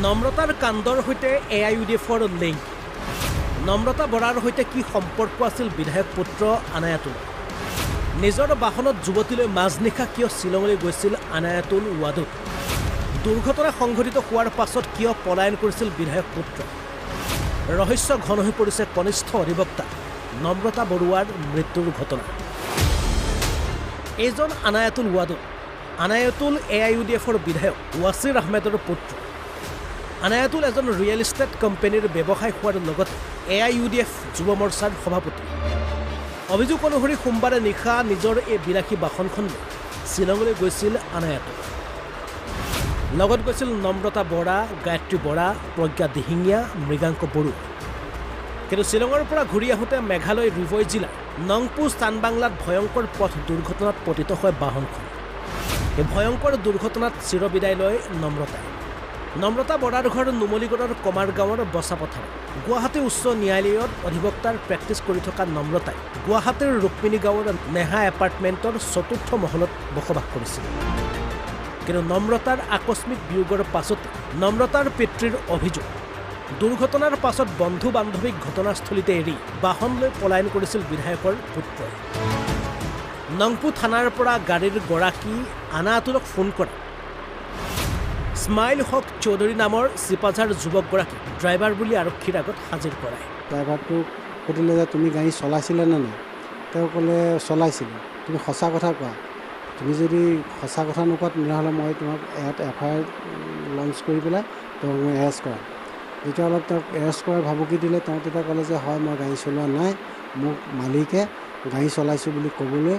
নম্ৰতাৰ কাণ্ডৰ সৈতে AIUDFৰ লিংক নম্ৰতা বৰাৰ সৈতে কি সম্পৰ্ক আছিল বিধায়ক পুত্ৰ আনায়াতুল নিজৰ বাহনত যুৱতীলৈ মাজনিশা কিয় শ্বিলঙলৈ গৈছিল আনায়াতুল ৱাদুদ দুৰ্ঘটনা সংঘটিত হোৱাৰ পাছত কিয় পলায়ন কৰিছিল বিধায়ক পুত্ৰ ৰহস্য ঘন হৈ পৰিছে কনিষ্ঠ অধিবক্তা নম্ৰতা বৰুৱাৰ মৃত্যুৰ ঘটনা এইজন আনায়াতুল ৱাদুদ আনায়াতুল AIUDFৰ বিধায়ক ৱাছিৰ আহমেদৰ পুত্ৰ আনায়াতুল এজন ৰিয়েল ইষ্টেট কোম্পানীৰ ব্যৱসায় হোৱাৰ লগতে AIUDF যুৱ মৰ্চাৰ সভাপতি অভিযোগ অনুসৰি সোমবাৰে নিশা নিজৰ এই বিলাসী বাহনখন লৈ শ্বিলঙলৈ গৈছিল আনায়াতুল লগত গৈছিল নম্ৰতা বৰা গায়ত্ৰী বৰা প্ৰজ্ঞা দিহিঙীয়া মৃগাংক বড়ো কিন্তু শ্বিলঙৰ পৰা ঘূৰি আহোঁতে মেঘালয় ৰিভই জিলাৰ নংপু চানবাংলাত ভয়ংকৰ পথ দুৰ্ঘটনাত পতিত হয় বাহনখন এই ভয়ংকৰ দুৰ্ঘটনাত চিৰবিদায় লয় নম্ৰতা বৰাৰ ঘৰ নুমলীগড়ৰ কমাৰ গাঁৱৰ বচাপথাৰ গুৱাহাটী উচ্চ ন্যায়ালয়ত অধিবক্তাৰ প্ৰেক্টিছ কৰি থকা নম্ৰতাই গুৱাহাটীৰ ৰুক্মিণী গাঁৱৰ নেহা এপাৰ্টমেণ্টৰ চতুৰ্থ মহলত বসবাস কৰিছিল কিন্তু নম্ৰতাৰ আকস্মিক বিয়োগৰ পাছত নম্ৰতাৰ পিতৃৰ অভিযোগ দুৰ্ঘটনাৰ পাছত বন্ধু বান্ধৱীক ঘটনাস্থলীতে এৰি বাহন লৈ পলায়ন কৰিছিল বিধায়কৰ পুত্ৰই নংপু থানাৰ পৰা গাড়ীৰ গৰাকী আনায়াতুলক ফোন কৰে স্মাইল হক চৌধুৰী নামৰ চিপাঝাৰ যুৱকগৰাকী ড্ৰাইভাৰ বুলি আৰক্ষীৰ আগত হাজিৰ কৰায় ড্ৰাইভাৰটোক সুধিলে যে তুমি গাড়ী চলাইছিলে নে নাই তেওঁ ক'লে চলাইছিলোঁ তুমি সঁচা কথা কোৱা তুমি যদি সঁচা কথা নোকোৱা তেনেহ'লে মই তোমাক ইয়াত FIR লঞ্চ কৰি পেলাই তেওঁক মই এৰেষ্ট কৰাম যেতিয়া অলপ তেওঁক এৰেষ্ট কৰাৰ ভাবুকি দিলে তেওঁ তেতিয়া ক'লে যে হয় মই গাড়ী চলোৱা নাই মোক মালিকে গাড়ী চলাইছোঁ বুলি ক'বলৈ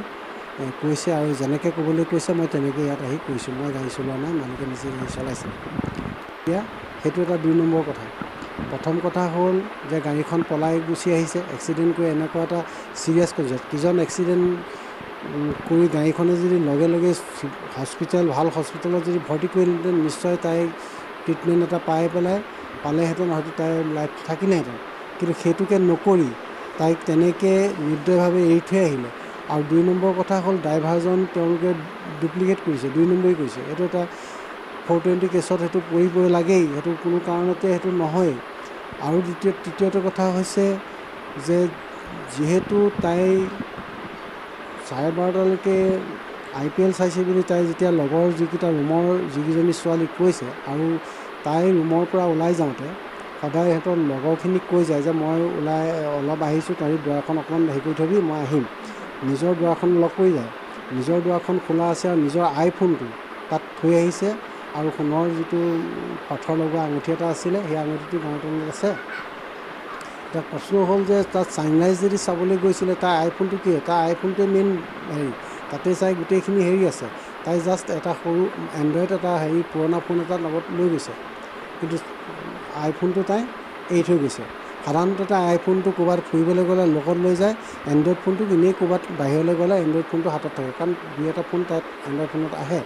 কৈছে আৰু যেনেকৈ ক'বলৈ কৈছে মই তেনেকৈ ইয়াত আহি কৈছোঁ মই গাড়ী চলোৱা নাই মালিকে নিজে গাড়ী চলাইছিল এতিয়া সেইটো এটা 2 নম্বৰ কথা প্ৰথম কথা হ'ল যে গাড়ীখন পলাই গুচি আহিছে এক্সিডেণ্ট কৰি এনেকুৱা এটা চিৰিয়াছ কণ্ডিশ্যন কিজন এক্সিডেণ্ট কৰি গাড়ীখনে যদি লগে লগে ভাল হস্পিটেলত যদি ভৰ্তি কৰিলেহেঁতেন নিশ্চয় তাই ট্ৰিটমেণ্ট এটা পালেহেঁতেন হয়তো তাইৰ লাইফ থাকিলেহেঁতেন কিন্তু সেইটোকে নকৰি তাইক তেনেকৈ নিৰ্দয়ভাৱে এৰি থৈ আহিলে আৰু 2 নম্বৰ কথা হ'ল ড্ৰাইভাৰজন তেওঁলোকে ডুপ্লিকেট কৰিছে 2 নম্বৰী কৰিছে এইটো এটা 420 কেছত সেইটো পৰিবই লাগেই সেইটো কোনো কাৰণতে সেইটো নহয় আৰু তৃতীয়টো কথা হৈছে যে যিহেতু তাই 12:30লৈকে IPL চাইছে বুলি তাই যেতিয়া লগৰ যিকেইটা ৰুমৰ যিকেইজনী ছোৱালীক কৈছে আৰু তাই ৰুমৰ পৰা ওলাই যাওঁতে সদায় সিহঁতৰ লগৰখিনিক কৈ যায় যে মই ওলাই অলপ আহিছোঁ তাৰি দুৱাৰখন অকণমান হেৰি কৰি থবি মই আহিম নিজৰ দুৱাৰখন লক কৰি যায় নিজৰ দুৱাৰখন খোলা আছে আৰু নিজৰ আইফোনটো তাত থৈ আহিছে আৰু সোণৰ যিটো পাথৰ লগোৱা আঙুঠি এটা আছিলে সেই আঙুঠিটো গাঁৱত আছে এতিয়া প্ৰশ্ন হ'ল যে তাত চানৰাইজ যদি চাবলৈ গৈছিলে তাৰ আইফোনটো কি তাৰ আইফোনটোৱে মেইন হেৰি তাতে চাই গোটেইখিনি হেৰি আছে তাই জাষ্ট এটা সৰু এণ্ড্ৰইড এটা হেৰি পুৰণা ফোন এটা লগত লৈ গৈছে কিন্তু আইফোনটো তাই এৰি থৈ গৈছে সাধাৰণতে তাই আইফোনটো ক'ৰবাত ফুৰিবলৈ গ'লে লগত লৈ যায় এণ্ড্ৰইড ফোনটো এনেই ক'ৰবাত বাহিৰলৈ গ'লে এণ্ড্ৰইড ফোনটো হাতত থাকে কাৰণ 2-এটা ফোন তাত এণ্ড্ৰইড ফোনত আহে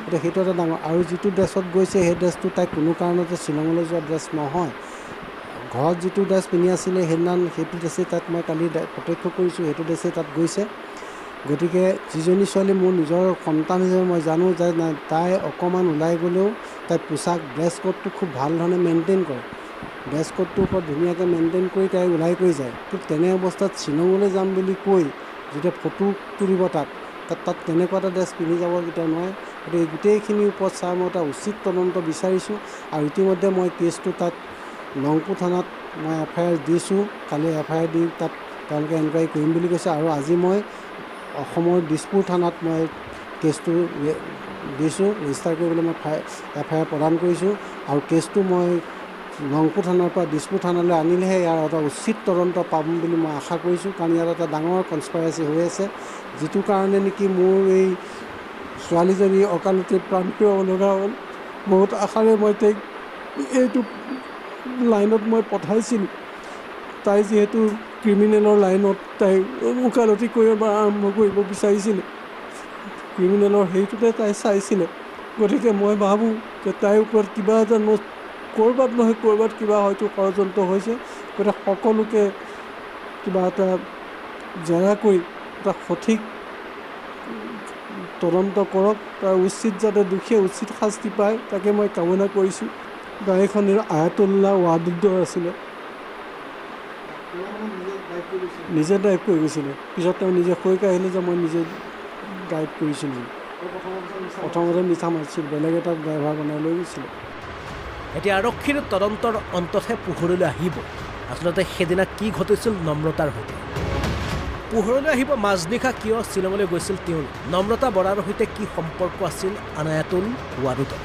এতিয়া সেইটো এটা ডাঙৰ আৰু যিটো ড্ৰেছত গৈছে সেই ড্ৰেছটো তাই কোনো কাৰণতে শ্বিলঙলৈ যোৱা ড্ৰেছ নহয় ঘৰত যিটো ড্ৰেছ পিন্ধি আছিলে সেইদিনাখন সেইটো ড্ৰেছেই তাত মই কালি প্ৰত্যক্ষ কৰিছোঁ সেইটো ড্ৰেছেই তাত গৈছে গতিকে যিজনী ছোৱালী মোৰ নিজৰ সন্তান হিচাপে মই জানো যে তাই অকণমান ওলাই গ'লেও তাই পোছাক ড্ৰেছ কোডটো খুব ভাল ধৰণে মেইনটেইন কৰে ড্ৰেছ কোডটোৰ ওপৰত ধুনীয়াকৈ মেইনটেইন কৰি তাই ওলাই কৰি যায় ঠিক তেনে অৱস্থাত শ্বিলঙলৈ যাম বুলি কৈ যেতিয়া ফটো তুলিব তাত তেনেকুৱা এটা ড্ৰেছ পিন্ধি যাব কেতিয়াও নোৱাৰে গতিকে গোটেইখিনিৰ ওপৰত চাই মই এটা উচিত তদন্ত বিচাৰিছোঁ আৰু ইতিমধ্যে মই কেছটো তাত নংপু থানাত মই FIR দিছোঁ কালি FIR দি তাত তেওঁলোকে এনকুৱাৰী কৰিম বুলি কৈছে আৰু আজি মই অসমৰ দিছপুৰ থানাত মই কেছটো দিছোঁ ৰেজিষ্টাৰ কৰিবলৈ মই FIR প্ৰদান কৰিছোঁ আৰু কেছটো মই নংপু থানাৰ পৰা দিছপুৰ থানালৈ আনিলেহে ইয়াৰ এটা উচিত তদন্ত পাম বুলি মই আশা কৰিছোঁ কাৰণ ইয়াত এটা ডাঙৰ কনস্পাইৰেচি হৈ আছে যিটো কাৰণে নেকি মোৰ এই ছোৱালীজনী অকালতে প্ৰাণ হেৰুৱাব লগা হ'ল বহুত আশাৰে মই তাইক এইটো লাইনত মই পঠাইছিলোঁ তাই যিহেতু ক্ৰিমিনেলৰ লাইনত তাই ওকালতি কৰিব আৰম্ভ কৰিব বিচাৰিছিলে ক্ৰিমিনেলৰ সেইটোতে তাই চাইছিলে গতিকে মই ভাবোঁ যে তাইৰ ওপৰত কিবা এটা ক'ৰবাত নহয় ক'ৰবাত কিবা হয়তো ষড়যন্ত্ৰ হৈছে গতিকে সকলোকে কিবা এটা জেৰা কৰি এটা সঠিক তদন্ত কৰক তাৰ উচিত যাতে দুখীয়ে উচিত শাস্তি পায় তাকে মই কামনা কৰিছোঁ গাড়ীখনৰ আয়াতুল্লাহ ৱাদুদ্দৰ আছিলে নিজে ড্ৰাইভ কৰি গৈছিলে পিছত তেওঁ নিজে কৈকে আহিলে যে মই নিজে ড্ৰাইভ কৰিছিলোঁ প্ৰথমতে মিছা মাৰিছিল বেলেগ এটা ড্ৰাইভাৰ বনাই লৈ গৈছিলে এতিয়া আৰক্ষীৰ তদন্তৰ অন্ততহে পোহৰলৈ আহিব আচলতে সেইদিনা কি ঘটিছিল নম্ৰতাৰ সৈতে পোহৰলৈ আহিব মাজনিশা কিয় শ্বিলঙলৈ গৈছিল তেওঁ নম্ৰতা বৰাৰ সৈতে কি সম্পৰ্ক আছিল আনায়াতুল ৱাদুদৰ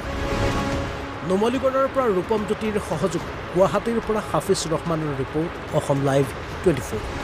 নুমলীগড়ৰ পৰা ৰূপম জ্যোতিৰ সহযোগ গুৱাহাটীৰ পৰা হাফিজ ৰহমানৰ ৰিপৰ্ট অসম লাইভ 24